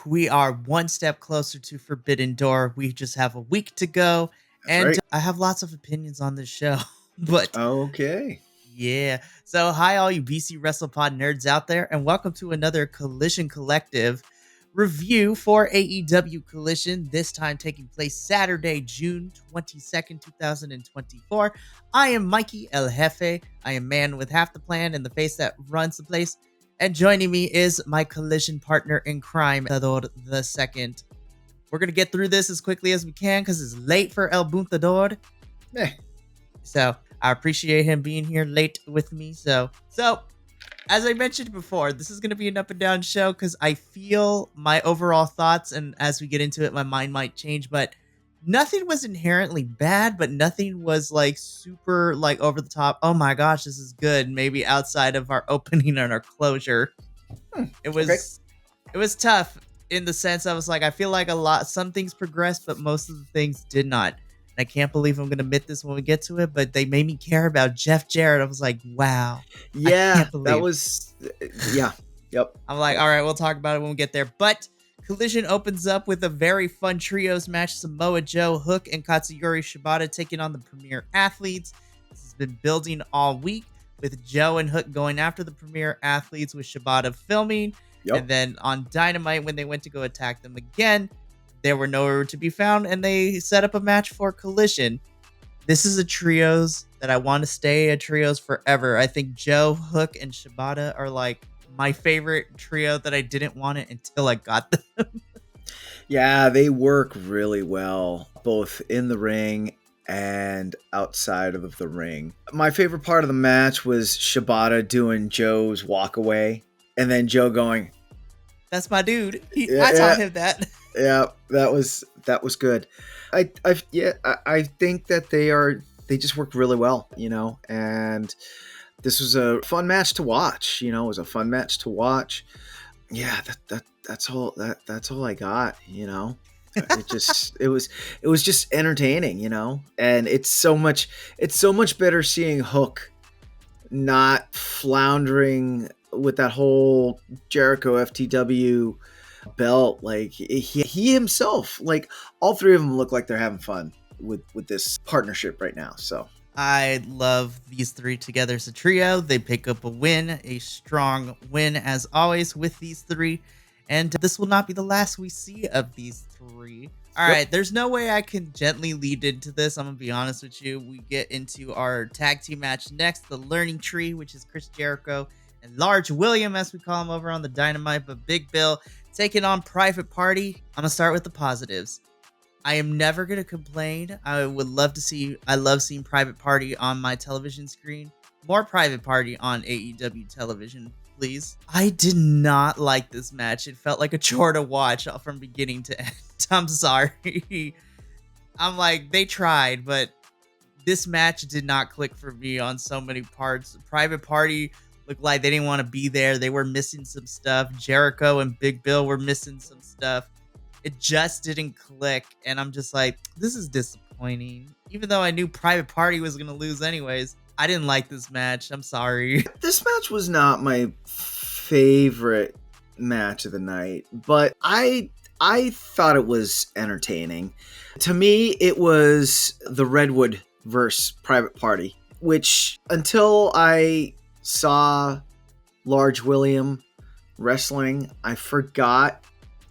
we are one step closer to Forbidden Door. We just have a week to go. That's And right. I have lots of opinions on this show. But Okay. yeah. So, hi, all you BC WrestlePod nerds out there, and welcome to another Collision Collective review for AEW Collision, this time taking place Saturday, June 22nd, 2024. I am Mikey El Jefe. I am man with half the plan and the face that runs the place. And joining me is my collision partner in crime, Tador the Second. We're going to get through this as quickly as we can because it's late for El Buntador. So I appreciate him being here late with me. So as I mentioned before, this is going to be an up and down show because I feel my overall thoughts, and as we get into it, my mind might change, but nothing was inherently bad, but nothing was like super like over the top. Oh my gosh, this is good. Maybe outside of our opening and our closure. It was tough in the sense I was like, I feel like some things progressed, but most of the things did not. And I can't believe I'm going to admit this when we get to it, but they made me care about Jeff Jarrett. I was like, wow. Yeah, that was. Yeah. Yep. I'm like, all right, we'll talk about it when we get there. But Collision opens up with a very fun trios match. Samoa Joe, Hook, and Katsuyori Shibata taking on the Premier Athletes. This has been building all week with Joe and Hook going after the Premier Athletes with Shibata filming. Yep. And then on Dynamite, when they went to go attack them again, they were nowhere to be found, and they set up a match for Collision. This is a trios that I want to stay a trios forever. I think Joe, Hook, and Shibata are like my favorite trio that I didn't want it until I got them. Yeah, they work really well, both in the ring and outside of the ring. My favorite part of the match was Shibata doing Joe's walk away, and then Joe going, "That's my dude." I taught him that. Yeah, that was good. I think that they just work really well, and this was a fun match to watch. It was a fun match to watch. Yeah, that's all I got. It was just entertaining, and it's so much better seeing Hook not floundering with that whole Jericho FTW belt. Like he himself, like all three of them look like they're having fun with this partnership right now. So I love these three together as a trio. They pick up a win, a strong win as always with these three. And this will not be the last we see of these three. All right, there's no way I can gently lead into this. I'm going to be honest with you. We get into our tag team match next, the Learning Tree, which is Chris Jericho and Large William, as we call him over on the Dynamite, but Big Bill taking on Private Party. I'm going to start with the positives. I am never going to complain. I love seeing Private Party on my television screen. More Private Party on AEW television, please. I did not like this match. It felt like a chore to watch from beginning to end. I'm sorry. I'm like, they tried, but this match did not click for me on so many parts. Private Party looked like they didn't want to be there. They were missing some stuff. Jericho and Big Bill were missing some stuff. It just didn't click, and I'm just like, this is disappointing. Even though I knew Private Party was going to lose anyways, I didn't like this match. I'm sorry. This match was not my favorite match of the night, but I thought it was entertaining. To me, it was the Redwood versus Private Party, which until I saw Large William wrestling, I forgot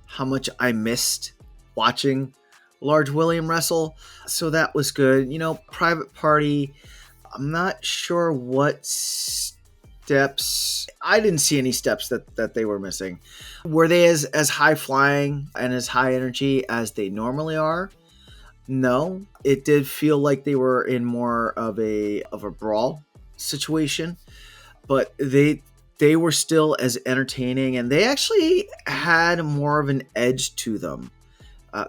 how much I missed watching Large William wrestle. So that was good. Private Party, I'm not sure what steps. I didn't see any steps that they were missing. Were they as high flying and as high energy as they normally are? No. It did feel like they were in more of a brawl situation, but they were still as entertaining, and they actually had more of an edge to them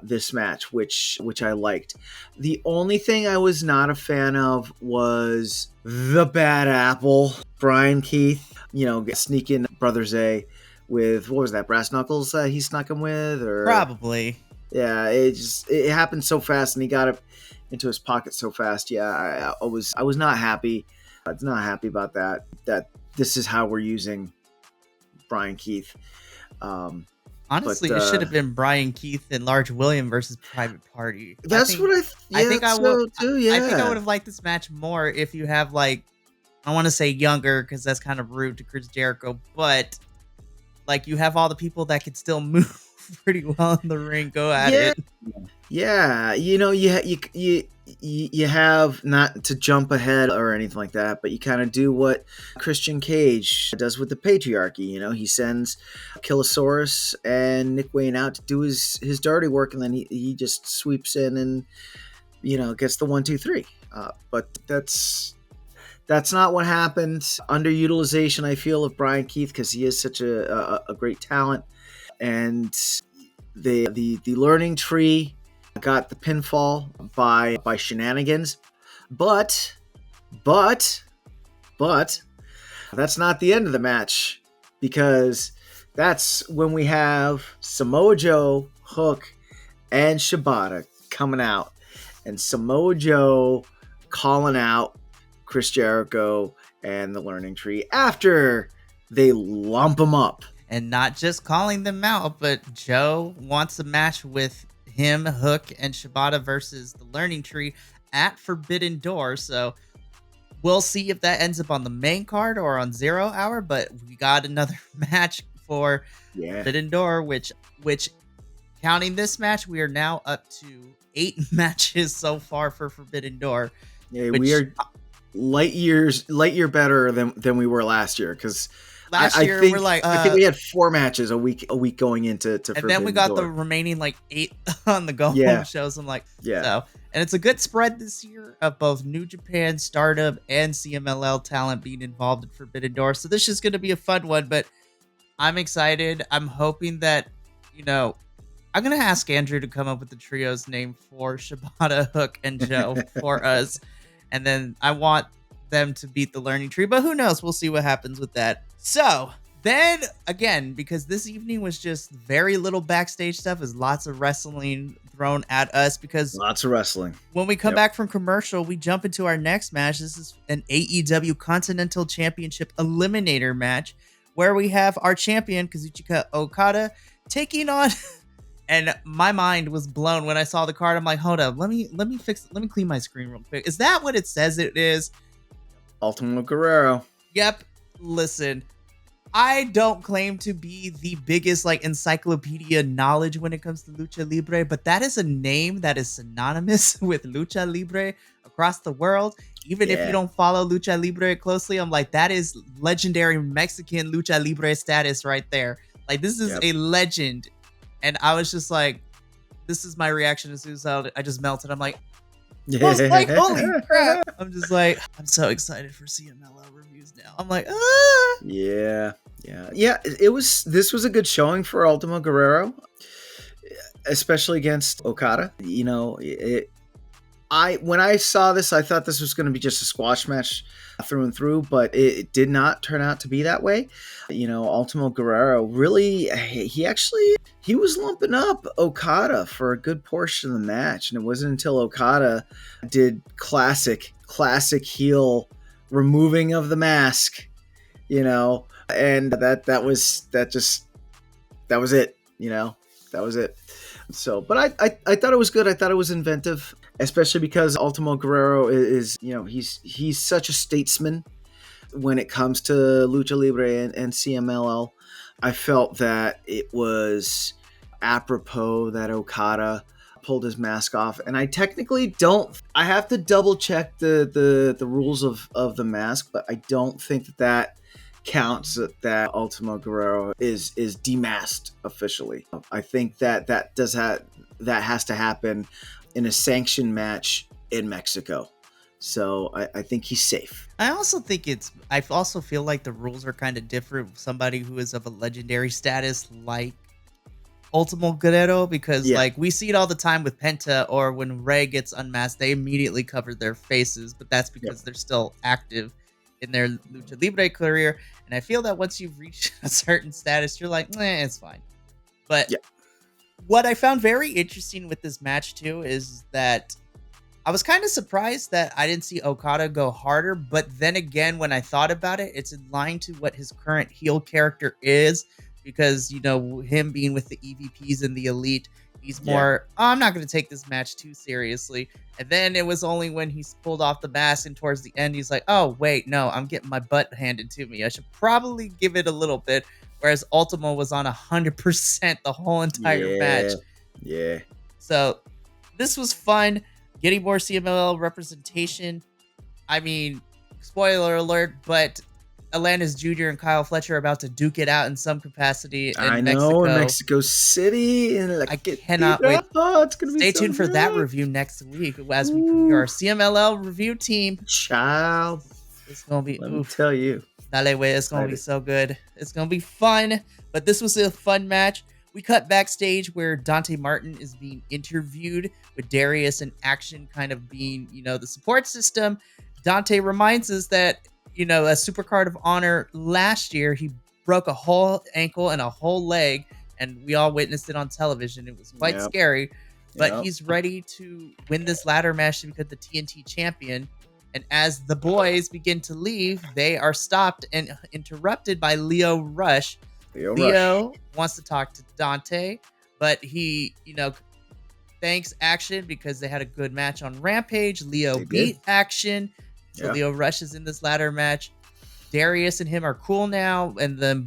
this match, which I liked. The only thing I was not a fan of was the bad apple, Brian Keith, sneaking Brother Zay with, what was that, brass knuckles he snuck him with? Or Probably. Yeah, it happened so fast, and he got it into his pocket so fast. Yeah, I was not happy. I was not happy about that this is how we're using Brian Keith. Honestly, But it should have been Brian Keith and Large William versus Private Party. that's what I yeah, think I would. so too. I think I would Yeah, have liked this match more if you have like, I want to say younger because that's kind of rude to Chris Jericho, but like you have all the people that could still move pretty well in the ring. Go at yeah, it. yeah. You have, not to jump ahead or anything like that, but you kind of do what Christian Cage does with the Patriarchy. He sends Killosaurus and Nick Wayne out to do his dirty work, and then he just sweeps in and gets the 1, 2, 3. But that's not what happened. Underutilization, I feel, of Brian Keith, because he is such a great talent. And the learning tree got the pinfall by shenanigans. But that's not the end of the match, because that's when we have Samoa Joe, Hook, and Shibata coming out, and Samoa Joe calling out Chris Jericho and the Learning Tree after they lump him up. And not just calling them out, but Joe wants a match with him, Hook, and Shibata versus the Learning Tree at Forbidden Door. So we'll see if that ends up on the main card or on 0 Hour, but we got another match for Forbidden Door, which counting this match, we are now up to 8 matches so far for Forbidden Door. Yeah, we are light year better than we were last year, because last year we're like I think we had 4 matches a week going into and Forbidden then we got Door. the remaining like 8 on the go home shows. I'm like, so, and it's a good spread this year of both New Japan, Stardom, and CMLL talent being involved in Forbidden Door. So this is going to be a fun one, but I'm excited. I'm hoping that, I'm going to ask Andrew to come up with the trio's name for Shibata, Hook, and Joe for us. And then I want them to beat the Learning Tree, but who knows? We'll see what happens with that. So then again, because this evening was just very little backstage stuff, is lots of wrestling thrown at us, because lots of wrestling. When we come back from commercial, we jump into our next match. This is an AEW Continental Championship Eliminator match, where we have our champion Kazuchika Okada taking on and my mind was blown when I saw the card. I'm like, hold up, let me clean my screen real quick. Is that what it says it is? Ultimo Guerrero. Yep. Listen, I don't claim to be the biggest encyclopedia knowledge when it comes to Lucha Libre, but that is a name that is synonymous with Lucha Libre across the world. Even if you don't follow Lucha Libre closely, I'm like, that is legendary Mexican Lucha Libre status right there. Like, this is a legend. And I was just like, this is my reaction as soon as I just melted. I'm like, holy crap. I'm just like, I'm so excited for CMLL reviews now. I'm like, ah. Yeah. This was a good showing for Ultimo Guerrero, especially against Okada. When I saw this, I thought this was going to be just a squash match through and through, but it did not turn out to be that way. Ultimo Guerrero really, he was lumping up Okada for a good portion of the match, and it wasn't until Okada did classic heel removing of the mask, and that was it. That was it. So, but I thought it was good. I thought it was inventive, especially because Ultimo Guerrero is he's such a statesman when it comes to Lucha Libre and CMLL. I felt that it was apropos that Okada pulled his mask off, and I technically don't. I have to double check the rules of the mask, but I don't think that counts that Ultimo Guerrero is demasked officially. I think that has to happen in a sanctioned match in Mexico. So I think he's safe. I also feel like the rules are kind of different with somebody who is of a legendary status like Ultimo Guerrero, because we see it all the time with Penta, or when Rey gets unmasked, they immediately cover their faces, but that's because they're still active in their Lucha Libre career. And I feel that once you've reached a certain status, you're like, it's fine. But what I found very interesting with this match too is that I was kind of surprised that I didn't see Okada go harder. But then again, when I thought about it, it's in line to what his current heel character is, because, him being with the EVPs and the Elite, he's more, I'm not going to take this match too seriously. And then it was only when he pulled off the mask and towards the end, he's like, oh, wait, no, I'm getting my butt handed to me. I should probably give it a little bit. Whereas Ultimo was on 100% the whole entire match. Yeah. So this was fun. Getting more CMLL representation. I mean, spoiler alert, but Atlantis Jr. and Kyle Fletcher are about to duke it out in some capacity in Mexico. In Mexico City. I cannot wait. Oh, it's gonna be Stay so tuned for that review next week as we preview our CMLL review team. Child. It's going to be, let me tell you. Dale, wait, it's going to be so good. It's going to be fun, but this was a fun match. We cut backstage where Dante Martin is being interviewed with Darius and Action kind of being, the support system. Dante reminds us that, a Supercard of Honor last year, he broke a whole ankle and a whole leg, and we all witnessed it on television. It was quite scary, but he's ready to win this ladder match to become the TNT champion. And as the boys begin to leave, they are stopped and interrupted by Lio Rush. Leo wants to talk to Dante, but he, thanks Action because they had a good match on Rampage. Leo beat Action. So Leo rushes in this ladder match. Darius and him are cool now,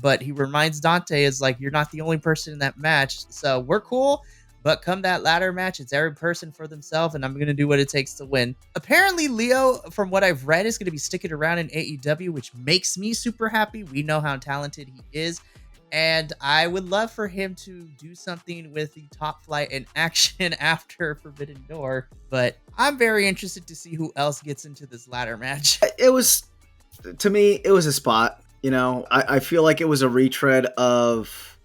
but he reminds Dante is like, you're not the only person in that match. So we're cool, but come that ladder match, it's every person for themselves, and I'm going to do what it takes to win. Apparently, Leo, from what I've read, is going to be sticking around in AEW, which makes me super happy. We know how talented he is. And I would love for him to do something with the Top Flight and Action after Forbidden Door. But I'm very interested to see who else gets into this ladder match. To me, it was a spot. I feel like it was a retread of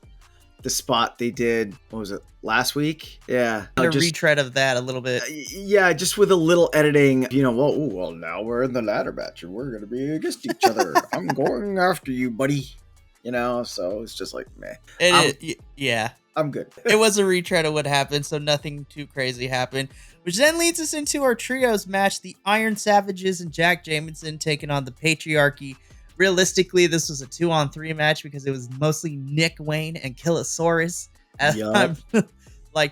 the spot they did, what was it, last week? Yeah. A retread of that a little bit. Yeah, just with a little editing. Well, now we're in the ladder match and we're going to be against each other. I'm going after you, buddy. So it's just like, meh. I'm good. It was a retread of what happened, so nothing too crazy happened. Which then leads us into our trios match, the Iron Savages and Jack Jamison taking on the Patriarchy. Realistically, this was a 2-on-3 match because it was mostly Nick Wayne and Killosaurus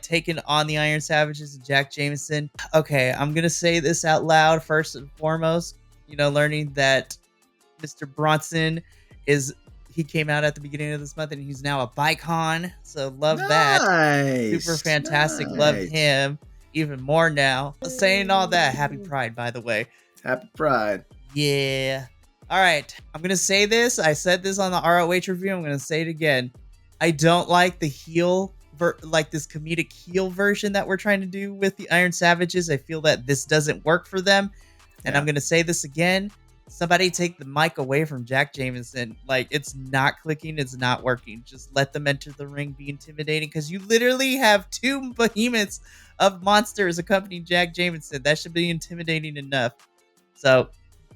taking on the Iron Savages and Jack Jamison. Okay, I'm going to say this out loud first and foremost. Learning that Mr. Bronson he came out at the beginning of this month and he's now a Bi-Con. So love that. Super fantastic. Nice. Love him even more now. Saying all that, happy Pride, by the way. Happy Pride. Yeah. All right. I'm going to say this. I said this on the ROH review. I'm going to say it again. I don't like the heel, this comedic heel version that we're trying to do with the Iron Savages. I feel that this doesn't work for them. And I'm going to say this again. Somebody take the mic away from Jack Jamison. It's not clicking. It's not working. Just let them enter the ring, be intimidating, because you literally have two behemoths of monsters accompanying Jack Jamison. That should be intimidating enough. So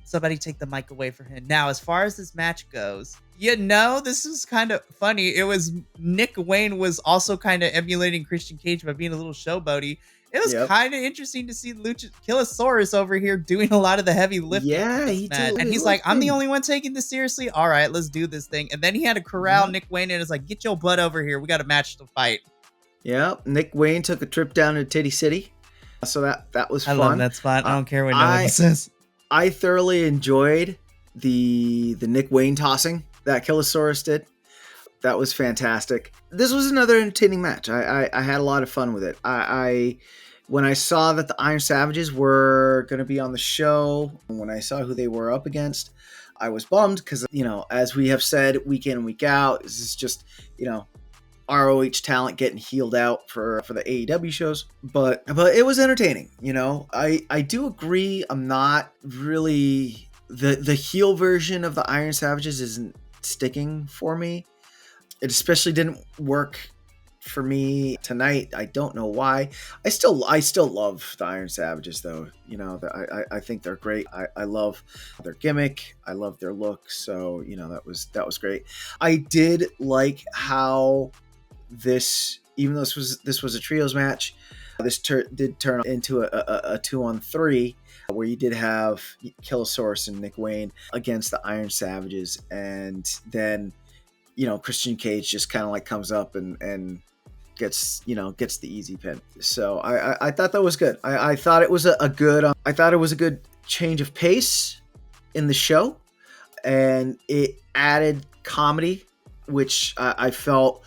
somebody take the mic away from him. Now, as far as this match goes, this is kind of funny. It was Nick Wayne was also kind of emulating Christian Cage by being a little showboaty. It was kind of interesting to see Killosaurus over here doing a lot of the heavy lifting. Yeah, he did. And he's like, I'm the only one taking this seriously. All right, let's do this thing. And then he had to corral Nick Wayne and is like, get your butt over here. We got a match to fight. Yeah, Nick Wayne took a trip down to Titty City. So that was fun. I love that spot. I don't care what no one says. I thoroughly enjoyed the Nick Wayne tossing that Killosaurus did. That was fantastic. This was another entertaining match. I had a lot of fun with it. When I saw that the Iron Savages were going to be on the show, when I saw who they were up against, I was bummed because, as we have said week in and week out, this is just, ROH talent getting healed out for the AEW shows. But it was entertaining. I do agree. I'm not really the heel version of the Iron Savages isn't sticking for me. It especially didn't work for me tonight. I don't know why. I still love the Iron Savages though. I think they're great. I love their gimmick. I love their look. So, that was great. I did like how this, even though this was a trios match, this did turn into a 2-on-3 where you did have Killosaurus and Nick Wayne against the Iron Savages, and then Christian Cage just kind of like comes up and gets the easy pin. So I thought that was good. I thought it was a good change of pace in the show, and it added comedy, which I felt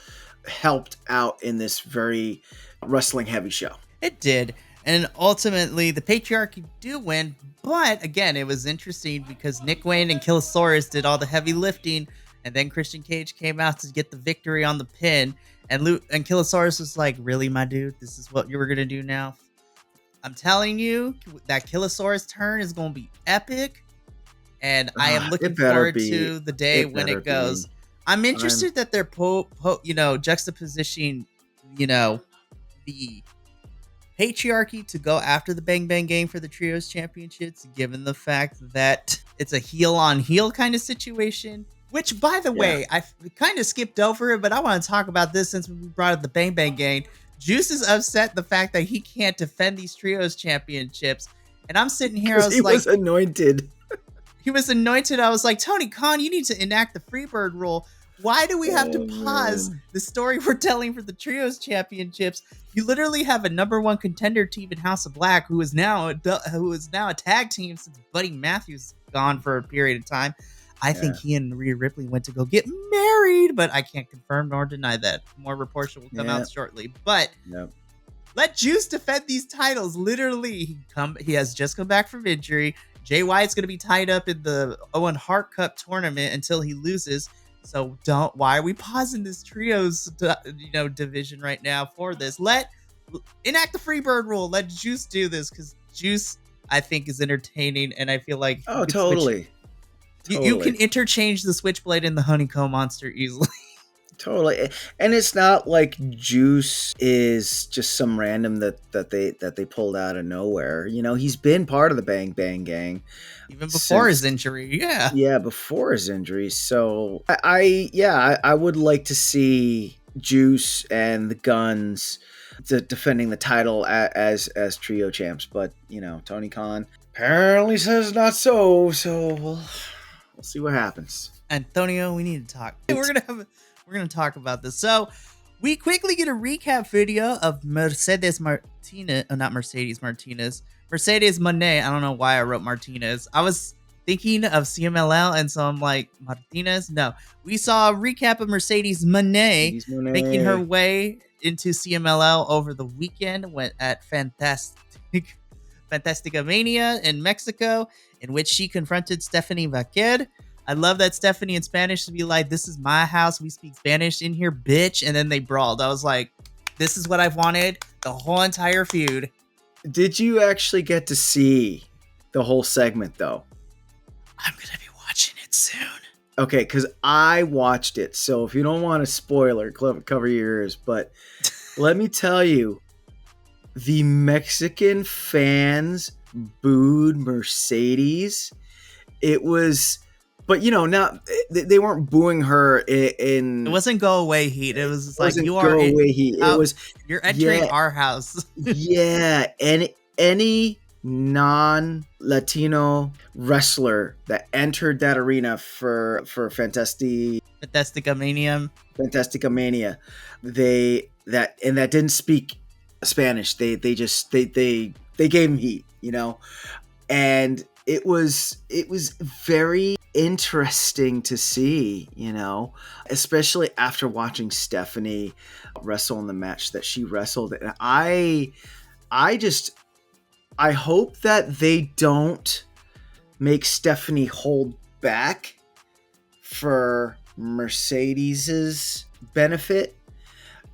helped out in this very wrestling heavy show. It did. And ultimately, the Patriarchy do win. But again, it was interesting because Nick Wayne and Killosaurus did all the heavy lifting. And then Christian Cage came out to get the victory on the pin. And Killosaurus was like, really, my dude? This is what you were going to do now? I'm telling you, that Killosaurus turn is going to be epic. And I am looking forward to the day when it goes. I'm interested that they're juxtapositioning, the Patriarchy to go after the Bang Bang Gang for the Trios Championships, given the fact that it's a heel on heel kind of situation. Which, by the way, I kind of skipped over it, but I want to talk about this since we brought up the Bang Bang Gang. Juice is upset the fact that he can't defend these Trios Championships, and I'm sitting here. He was anointed. He was anointed. I was like, Tony Khan, you need to enact the Freebird rule. Why do we have to pause the story we're telling for the Trios Championships? You literally have a number one contender team in House of Black who is now a tag team since Buddy Matthews gone for a period of time. I think he and Rhea Ripley went to go get married, but I can't confirm nor deny that. More reports will come out shortly. But let Juice defend these titles. Literally, he has just come back from injury. Jay White's going to be tied up in the Owen Hart Cup tournament until he loses. So why are we pausing this trios, division right now for this? Enact the Freebird rule. Let Juice do this, because Juice, I think, is entertaining, and I feel like totally. You can interchange the Switchblade and the Honeycomb Monster easily. Totally. And it's not like Juice is just some random that they pulled out of nowhere. He's been part of the Bang Bang Gang even before his injury. Before his injury. So I would like to see Juice and the Guns defending the title as trio champs, but Tony Khan apparently says not so we'll see what happens. Antonio, we need to talk. We're gonna talk about this. So we quickly get a recap video of Mercedes Monae. I don't know why I wrote Martinez. I was thinking of CMLL, and so I'm like, Martinez? No. We saw a recap of Mercedes Monae making her way into CMLL over the weekend at Fantastica Mania in Mexico, in which she confronted Stephanie Vaquer. I love that Stephanie in Spanish to be like, this is my house. We speak Spanish in here, bitch. And then they brawled. I was like, this is what I've wanted the whole entire feud. Did you actually get to see the whole segment, though? I'm going to be watching it soon. Okay, because I watched it. So if you don't want a spoiler, cover your ears. But let me tell you, the Mexican fans booed Mercedes. It was... But they weren't booing her in. It wasn't go away heat. It was just like you are. Go away heat. It was. You're entering our house. And any non-Latino wrestler that entered that arena for Fantastica Mania, that didn't speak Spanish. They gave him heat, and it was very interesting to see, especially after watching Stephanie wrestle in the match that she wrestled. And I hope that they don't make Stephanie hold back for Mercedes's benefit,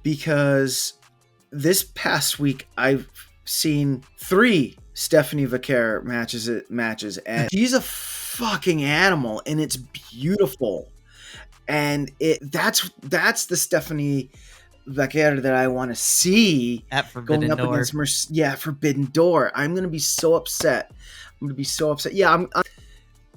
because this past week I've seen 3 Stephanie Vaquer matches, and she's a fucking animal, and it's beautiful. And that's the Stephanie Vaquer that I want to see at Forbidden Door. Against Forbidden Door. I'm gonna be so upset. Yeah, I'm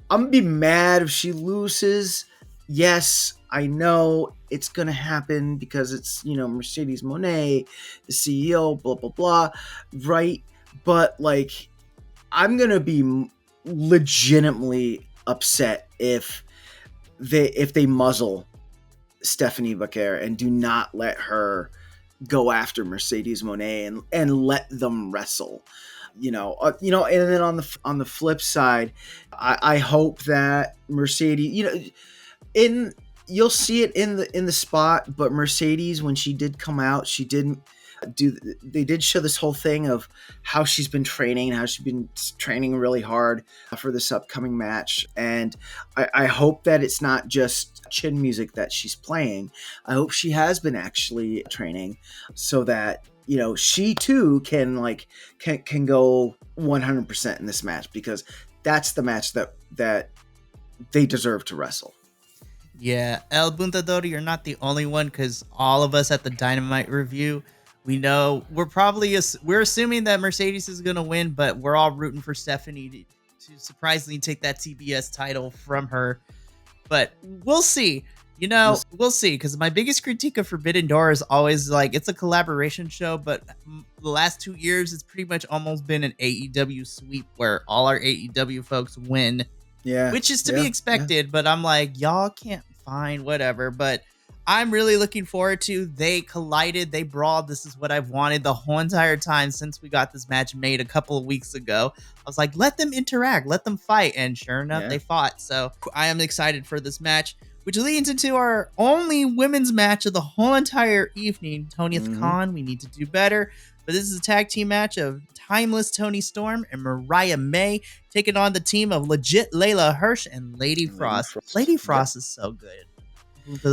gonna be mad if she loses. Yes, I know it's gonna happen because it's Mercedes Monae, the CEO, blah blah blah, right? But like, I'm gonna be legitimately upset if they muzzle Stephanie Becker and do not let her go after Mercedes Monae and let them wrestle. And then on the flip side, I hope that Mercedes, you'll see it in the spot, but Mercedes, when she did come out, she didn't they did show this whole thing of how she's been training and how she's been training really hard for this upcoming match. And I hope that it's not just chin music that she's playing. I hope she has been actually training so that, she too can go 100% in this match, because that's the match that they deserve to wrestle. Yeah, El Buntador, you're not the only one, because all of us at the Dynamite review, we know we're assuming that Mercedes is going to win, but we're all rooting for Stephanie to surprisingly take that TBS title from her. But we'll see. We'll see, because my biggest critique of Forbidden Door is always it's a collaboration show, but the last 2 years, it's pretty much almost been an AEW sweep where all our AEW folks win. Yeah. Which is to be expected, but I'm like, y'all can't find whatever. But I'm really looking forward to. They collided, they brawled. This is what I've wanted the whole entire time since we got this match made a couple of weeks ago. I was like, let them interact, let them fight. And sure enough, they fought. So I am excited for this match, which leads into our only women's match of the whole entire evening. Tony Khan, we need to do better. But this is a tag team match of Timeless Toni Storm and Mariah May taking on the team of Legit Layla Hirsch and Lady Frost. Lady Frost is so good. And Legit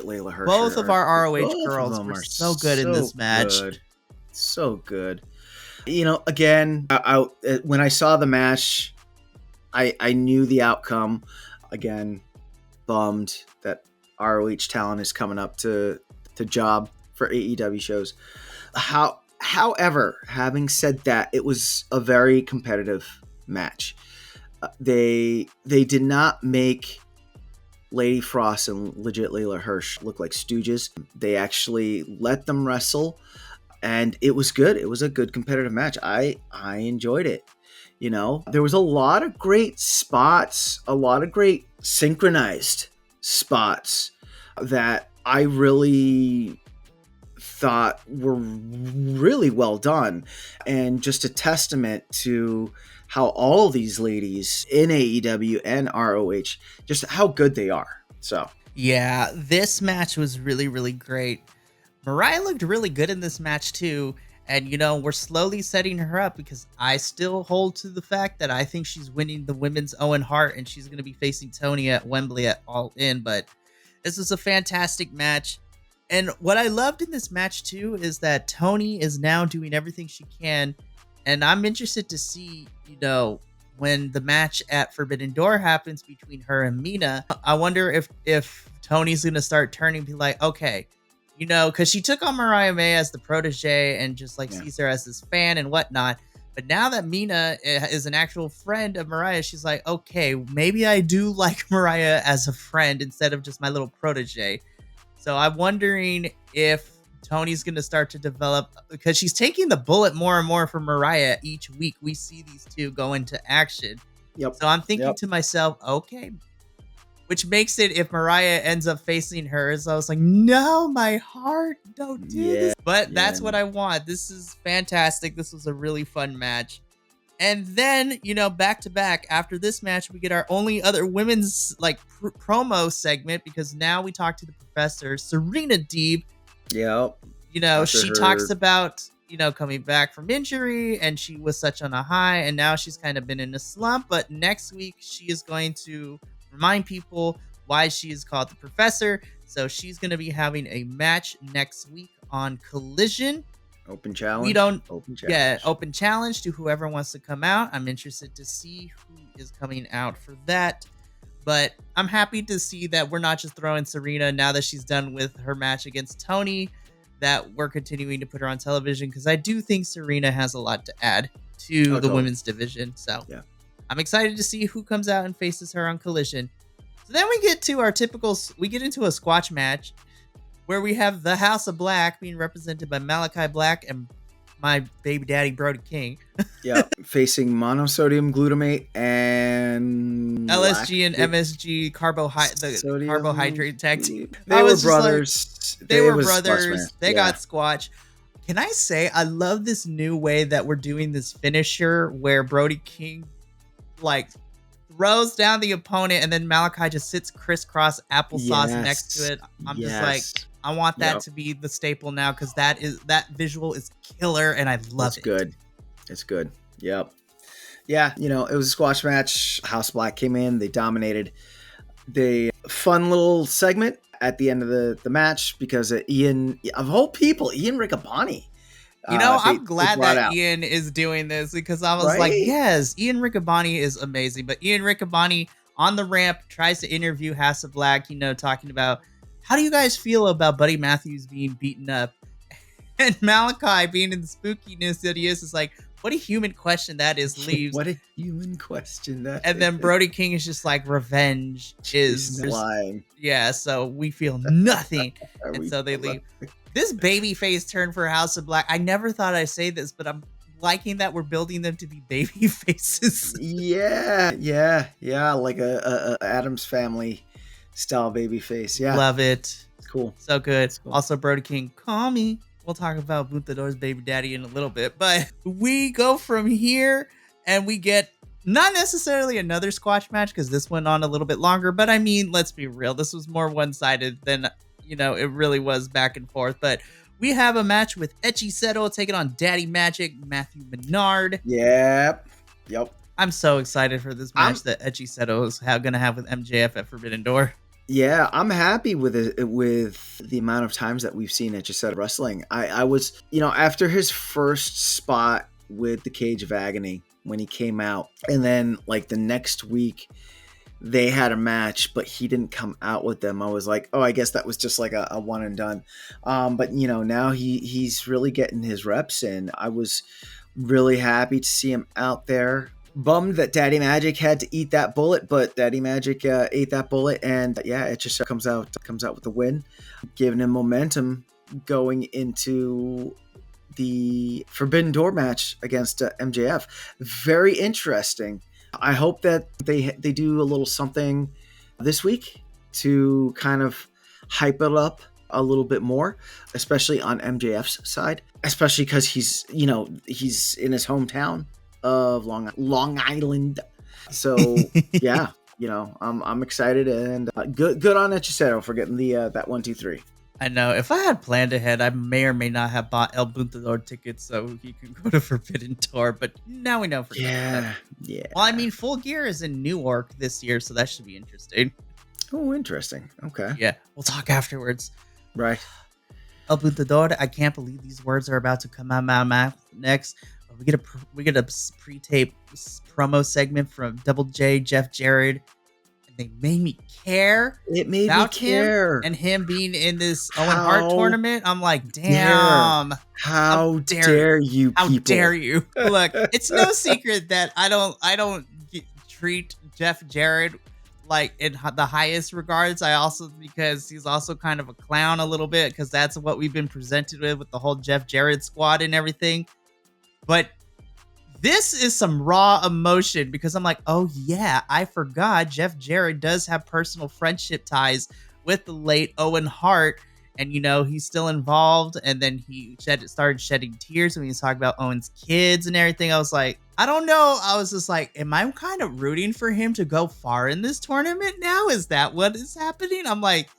Layla Hirsch. Both of our ROH girls were so good in this match. So good. Again, when I saw the match, I knew the outcome. Again, bummed that ROH talent is coming up to job for AEW shows. However, having said that, it was a very competitive match. They did not make Lady Frost and Legit Layla Hirsch look like stooges. They actually let them wrestle, and it was good. It was a good competitive match. I enjoyed it. There was a lot of great spots, a lot of great synchronized spots that I really thought were really well done, and just a testament to how all these ladies in AEW and ROH, just how good they are. So yeah, this match was really, really great. Mariah looked really good in this match too. And, we're slowly setting her up, because I still hold to the fact that I think she's winning the women's Owen Hart, and she's going to be facing Toni at Wembley at All In. But this was a fantastic match. And what I loved in this match too is that Toni is now doing everything she can. And I'm interested to see, when the match at Forbidden Door happens between her and Mina, I wonder if Toni's going to start turning and be like, okay, because she took on Mariah May as the protege and just sees her as this fan and whatnot. But now that Mina is an actual friend of Mariah, she's like, okay, maybe I do like Mariah as a friend instead of just my little protege. So I'm wondering if Toni's going to start to develop, because she's taking the bullet more and more for Mariah each week. We see these two go into action. Yep. So I'm thinking to myself, okay, which makes it, if Mariah ends up facing her, so I was like, no, my heart, don't do this. But that's what I want. This is fantastic. This was a really fun match. And then, back to back, after this match, we get our only other women's promo segment, because now we talk to the professor, Serena Deeb. Yep. She talks about, coming back from injury, and she was such on a high, and now she's kind of been in a slump. But next week, she is going to remind people why she is called the Professor. So she's going to be having a match next week on Collision. Open challenge. Open challenge to whoever wants to come out. I'm interested to see who is coming out for that. But I'm happy to see that we're not just throwing Serena now that she's done with her match against Toni, that we're continuing to put her on television, because I do think Serena has a lot to add to the women's division. So I'm excited to see who comes out and faces her on Collision. So then we get to we get into a squash match where we have the House of Black being represented by Malachi Black and my baby daddy Brody King. Yeah, facing monosodium glutamate and LSG and lactic MSG the sodium. carbohydrate tag team. They I were was just like, brothers. they It were was squash brothers. match. They Yeah. got squash. Can I say I love this new way that we're doing this finisher where Brody King like throws down the opponent and then Malachi just sits crisscross applesauce next to it. I'm just like, I want that to be the staple now because that visual is killer and I love it. Good. It's good. Yep. Yeah, it was a squash match. House Black came in, they dominated. The fun little segment at the end of the match because Ian, of all people, Ian Riccaboni. I'm glad that Ian is doing this because I was like, yes, Ian Riccaboni is amazing. But Ian Riccaboni on the ramp tries to interview House of Black, talking about how do you guys feel about Buddy Matthews being beaten up? And Malachi being in the spookiness that he is like, what a human question that is, leaves. What a human question that And then Brody King is just like, revenge is lying. Yeah, so we feel nothing. And so they leave. This babyface turn for House of Black, I never thought I'd say this, but I'm liking that we're building them to be baby faces. Yeah, like a Addams Family style baby face. Yeah, love it. Cool, so good. Cool. Also, Brody King, call me. We'll talk about Luchador's baby daddy in a little bit, but we go from here and we get not necessarily another squash match because this went on a little bit longer, but I mean, let's be real, this was more one-sided than it really was back and forth. But we have a match with Echiseto taking on Daddy Magic, Matthew Menard. Yep. I'm so excited for this match that Echiseto is going to have with MJF at Forbidden Door. Yeah, I'm happy with it, with the amount of times that we've seen Echiseto wrestling. I was, after his first spot with the Cage of Agony when he came out, and then like the next week they had a match, but he didn't come out with them. I was like, oh, I guess that was just like a one and done. But now he's really getting his reps in. I was really happy to see him out there. Bummed that Daddy Magic had to eat that bullet, but Daddy Magic ate that bullet, and it just comes out with the win, giving him momentum going into the Forbidden Door match against MJF. Very interesting. I hope that they do a little something this week to kind of hype it up a little bit more, especially on MJF's side, especially because he's in his hometown of Long Island. So yeah, I'm excited, and good on Echiseto for getting the that 1, 2, 3. I know. If I had planned ahead, I may or may not have bought El Buntador tickets so he can go to Forbidden Door, but now we know for sure. Yeah. Well, I mean, Full Gear is in Newark this year, so that should be interesting. Oh, interesting. Okay. Yeah, we'll talk afterwards. Right. El Buntador, I can't believe these words are about to come out of my mouth next. We get a pre-tape promo segment from Double J, Jeff Jarrett. They made me care. It made me care. Him and him being in this Owen Hart tournament. I'm like, damn. How dare you people? How dare you? Look, it's no secret that I don't treat Jeff Jarrett like in the highest regards. Because he's also kind of a clown a little bit, because that's what we've been presented with the whole Jeff Jarrett squad and everything. But this is some raw emotion, because I'm like, oh yeah, I forgot Jeff Jarrett does have personal friendship ties with the late Owen Hart, and he's still involved. And then he started shedding tears when he was talking about Owen's kids and everything. I was like, I don't know. I was just like, am I kind of rooting for him to go far in this tournament now? Is that what is happening? I'm like,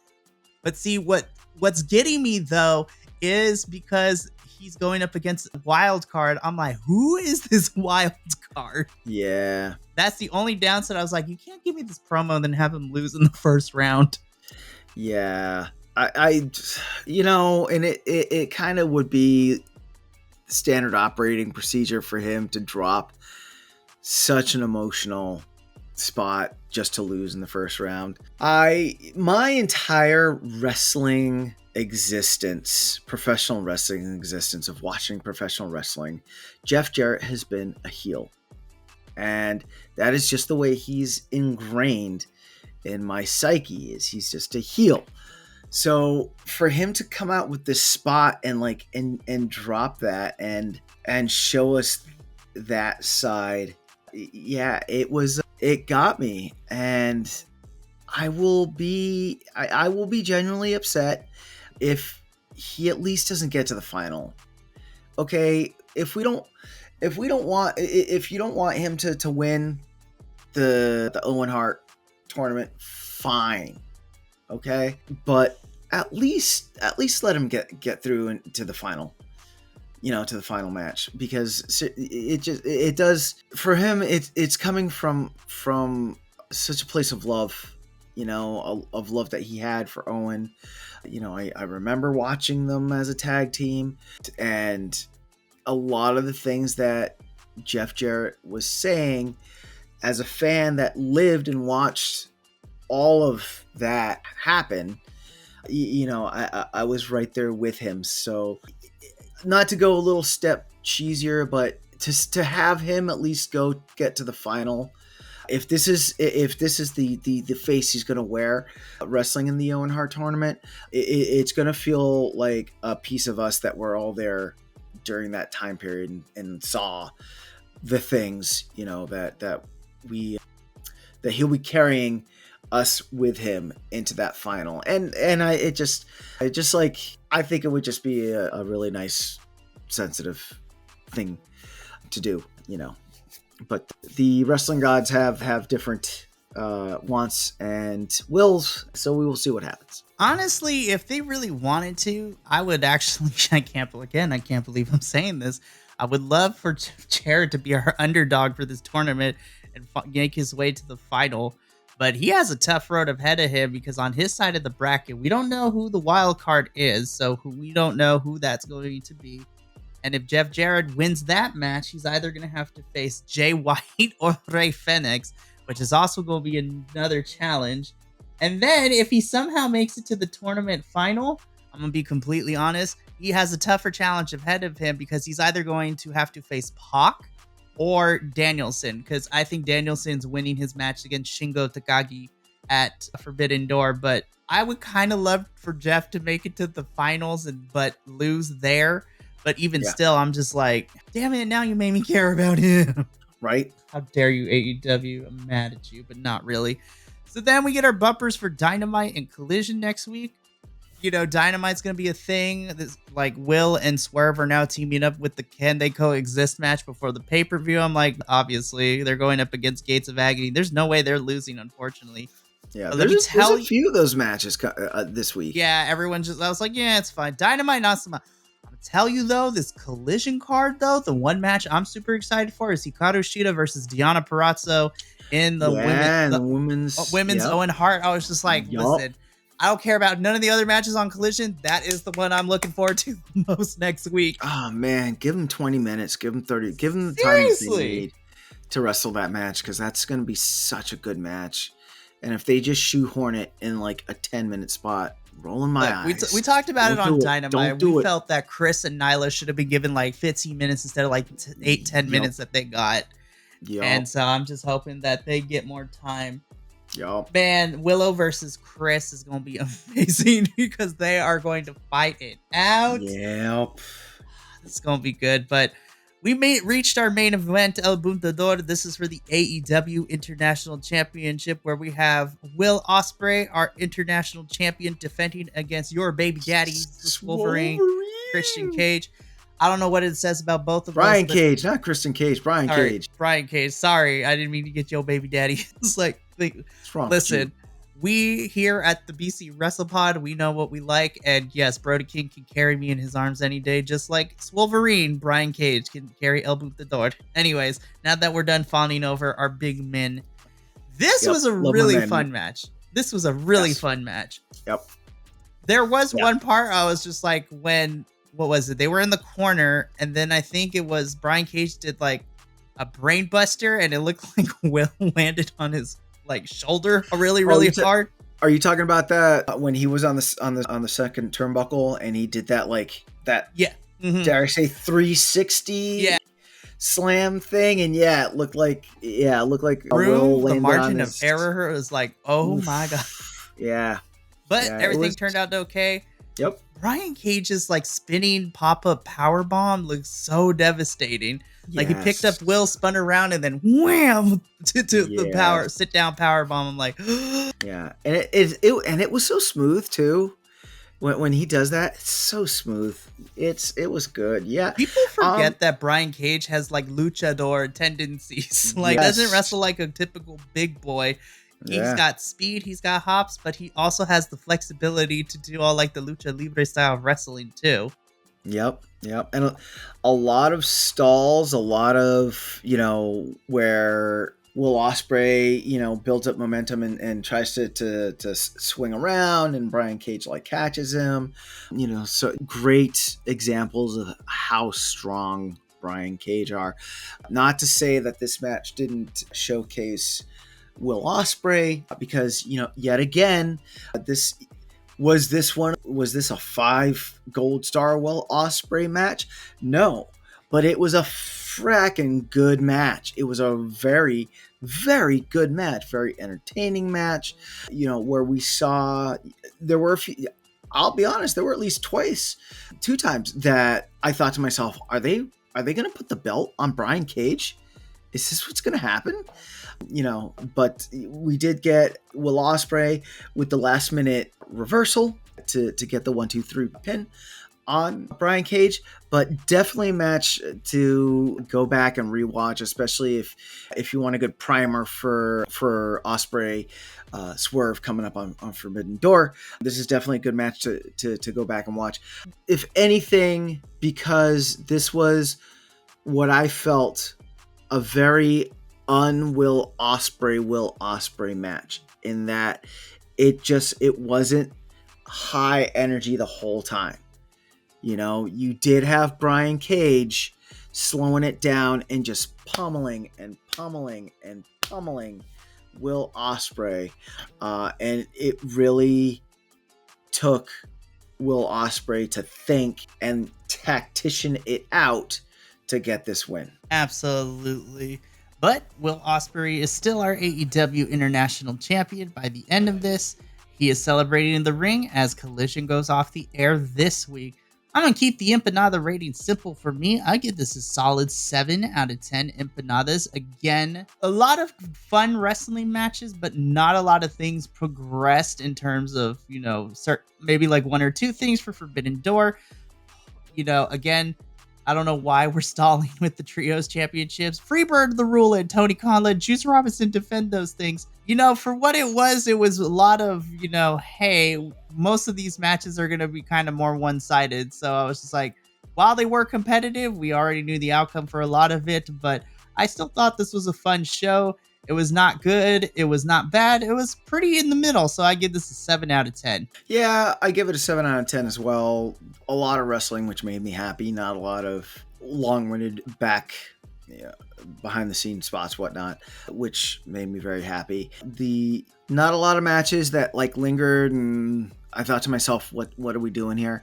but see, what's getting me though is because he's going up against a wild card. I'm like, who is this wild card? Yeah. That's the only downside. I was like, you can't give me this promo and then have him lose in the first round. Yeah. I and it kind of would be standard operating procedure for him to drop such an emotional spot just to lose in the first round. My entire wrestling existence, professional wrestling existence of watching professional wrestling, Jeff Jarrett has been a heel, and that is just the way he's ingrained in my psyche. Is he's just a heel. So for him to come out with this spot and like and drop that and show us that side, yeah, it got me, and I will be genuinely upset if he at least doesn't get to the final. Okay, if you don't want him to win the Owen Hart tournament, fine. Okay, but at least let him get through into the final, to the final match, because it does for him. It's coming from such a place of love, of love that he had for Owen. I remember watching them as a tag team, and a lot of the things that Jeff Jarrett was saying as a fan that lived and watched all of that happen, I was right there with him. So not to go a little step cheesier, but to have him at least get to the final. If this is the face he's going to wear wrestling in the Owen Hart tournament, it's going to feel like a piece of us that were all there during that time period and saw the things, that he'll be carrying us with him into that final. And I think it would just be a really nice, sensitive thing to do, but the wrestling gods have different wants and wills, so we will see what happens. Honestly, if they really wanted to, I would actually, I can't believe I'm saying this. I would love for Jarrett to be our underdog for this tournament and make his way to the final. But he has a tough road ahead of him, because on his side of the bracket, we don't know who the wild card is. So we don't know who that's going to be. And if Jeff Jarrett wins that match, he's either going to have to face Jay White or Rey Fenix, which is also going to be another challenge. And then if he somehow makes it to the tournament final, I'm going to be completely honest, he has a tougher challenge ahead of him, because he's either going to have to face Pac or Danielson, because I think Danielson's winning his match against Shingo Takagi at Forbidden Door. But I would kind of love for Jeff to make it to the finals but lose there. But even still, I'm just like, damn it, now you made me care about him. Right? How dare you, AEW? I'm mad at you, but not really. So then we get our bumpers for Dynamite and Collision next week. Dynamite's going to be a thing. This, like, Will and Swerve are now teaming up with the Can They Coexist match before the pay-per-view. I'm like, obviously, they're going up against Gates of Agony. There's no way they're losing, unfortunately. Yeah, there's a few of those matches this week. Yeah, I was like, yeah, it's fine. Dynamite, not so much. I'm going to tell you, though, this Collision card, though, the one match I'm super excited for is Hikaru Shida versus Dianna Perazzo in the women's Owen Hart. I was just like, listen, I don't care about none of the other matches on Collision. That is the one I'm looking forward to most next week. Oh, man. Give them 20 minutes. Give them 30. Give them the time they need to wrestle that match, because that's going to be such a good match. And if they just shoehorn it in like a 10-minute spot, rolling my eyes. We talked about it on Dynamite. We felt that Chris and Nyla should have been given like 15 minutes instead of like 8-10 minutes that they got. And so I'm just hoping that they get more time. Man, Willow versus Chris is going to be amazing, because they are going to fight it out. It's going to be good. But we reached our main event, El Buntador. This is for the AEW International Championship, where we have Will Ospreay, our international champion, defending against your baby daddy, Wolverine, Christian Cage. I don't know what it says about both of Brian Cage, not Christian Cage. Brian Cage. Sorry, I didn't mean to get your baby daddy. It's like, listen, we here at the BC WrestlePod, we know what we like. And yes, Brody King can carry me in his arms any day, just like Wolverine, Brian Cage can carry El Buntador. Anyways, now that we're done fawning over our big men, this was a really fun match. Yep. There was one part I was just like, what was it? They were in the corner, and then I think it was Brian Cage did like a brain buster, and it looked like Will landed on his like shoulder really hard. Are you talking about that when he was on the second turnbuckle and he did that dare I say 360 slam thing, and it looked like the margin of error was like, oh my god. Yeah. But Yeah, everything turned out okay. Yep. Brian Cage's like spinning pop-up power bomb looks so devastating. Like he picked up Will, spun around, and then wham to the power sit down power bomb. I'm like, yeah, and it was so smooth too. When he does that, it's so smooth. It was good. Yeah. People forget that Brian Cage has like luchador tendencies. Like doesn't wrestle like a typical big boy. He's got speed, he's got hops, but he also has the flexibility to do all like the lucha libre style of wrestling too. Yep. And a lot of stalls, a lot of, where Will Ospreay, builds up momentum and tries to swing around, and Brian Cage like catches him. So great examples of how strong Brian Cage are. Not to say that this match didn't showcase Will Ospreay, because yet again, was this a 5 gold star Will Ospreay match? No, but it was a fracking good match. It was a very, very good match, very entertaining match. Where we saw there were a few. I'll be honest, there were at least 2 times that I thought to myself, are they going to put the belt on Brian Cage? Is this what's going to happen? But we did get Will Ospreay with the last minute reversal to get the 1-2-3 pin on Brian Cage, but definitely a match to go back and rewatch, especially if you want a good primer for Ospreay Swerve coming up on Forbidden Door. This is definitely a good match to go back and watch. If anything, because this was what I felt a very Will Ospreay match, in that it wasn't high energy the whole time. You did have Brian Cage slowing it down and just pummeling Will Ospreay, and it really took Will Ospreay to think and tactician it out to get this win. Absolutely. But Will Ospreay is still our AEW International Champion by the end of this. He is celebrating in the ring as Collision goes off the air this week. I'm going to keep the Empanada rating simple for me. I give this a solid 7 out of 10 empanadas. Again, a lot of fun wrestling matches, but not a lot of things progressed in terms of, maybe like 1 or 2 things for Forbidden Door. Again, I don't know why we're stalling with the Trios Championships. Freebird the Rule and Tony Khan let Juice Robinson defend those things. For what it was a lot of, hey, most of these matches are going to be kind of more one-sided. So I was just like, while they were competitive, we already knew the outcome for a lot of it, but I still thought this was a fun show. It was not good. It was not bad. It was pretty in the middle. So I give this a 7 out of 10. Yeah, I give it a 7 out of 10 as well. A lot of wrestling, which made me happy. Not a lot of long-winded behind the scenes spots, whatnot, which made me very happy. Not a lot of matches that like lingered, and I thought to myself, what are we doing here?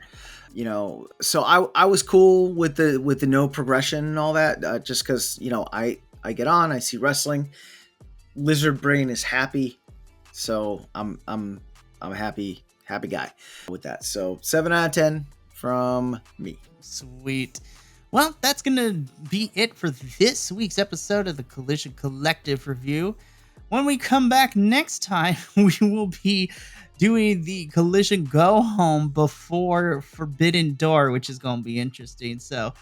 So I was cool with the no progression and all that, just because I get on, I see wrestling. Lizard Brain is happy, so I'm a happy guy with that. So 7 out of 10 from me. Sweet. Well, that's gonna be it for this week's episode of the Collision Collective Review. When we come back next time, we will be doing the Collision Go Home before Forbidden Door, which is going to be interesting. So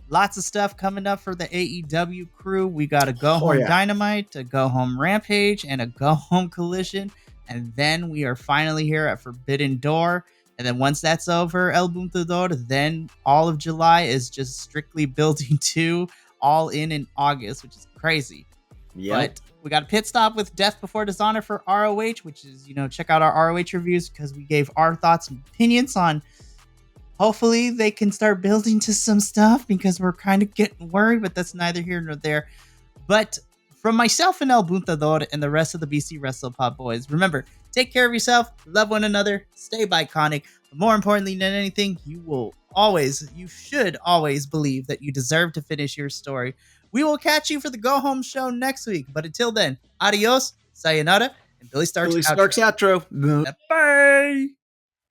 lots of stuff coming up for the AEW crew. We got a Go Home Dynamite, a Go Home Rampage, and a Go Home Collision. And then we are finally here at Forbidden Door. And then once that's over, El Buntador, then all of July is just strictly building to All In August, which is crazy. Yeah. But we got a pit stop with Death Before Dishonor for ROH, which is, check out our ROH reviews, because we gave our thoughts and opinions on. Hopefully they can start building to some stuff, because we're kind of getting worried, but that's neither here nor there. But from myself and El Buntador and the rest of the BC WrestlePod boys, remember, take care of yourself, love one another, stay Bi-Conic. But more importantly than anything, you should always believe that you deserve to finish your story. We will catch you for the Go Home show next week. But until then, adios, sayonara, and Billy Stark's outro. Bye.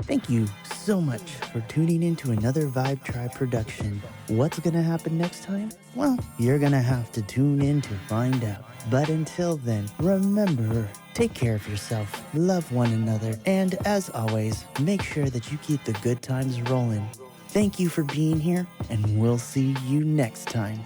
Thank you so much for tuning in to another Vibe Tribe production. What's gonna happen next time? Well, you're gonna have to tune in to find out. But until then, remember, take care of yourself, love one another, and as always, make sure that you keep the good times rolling. Thank you for being here, and we'll see you next time.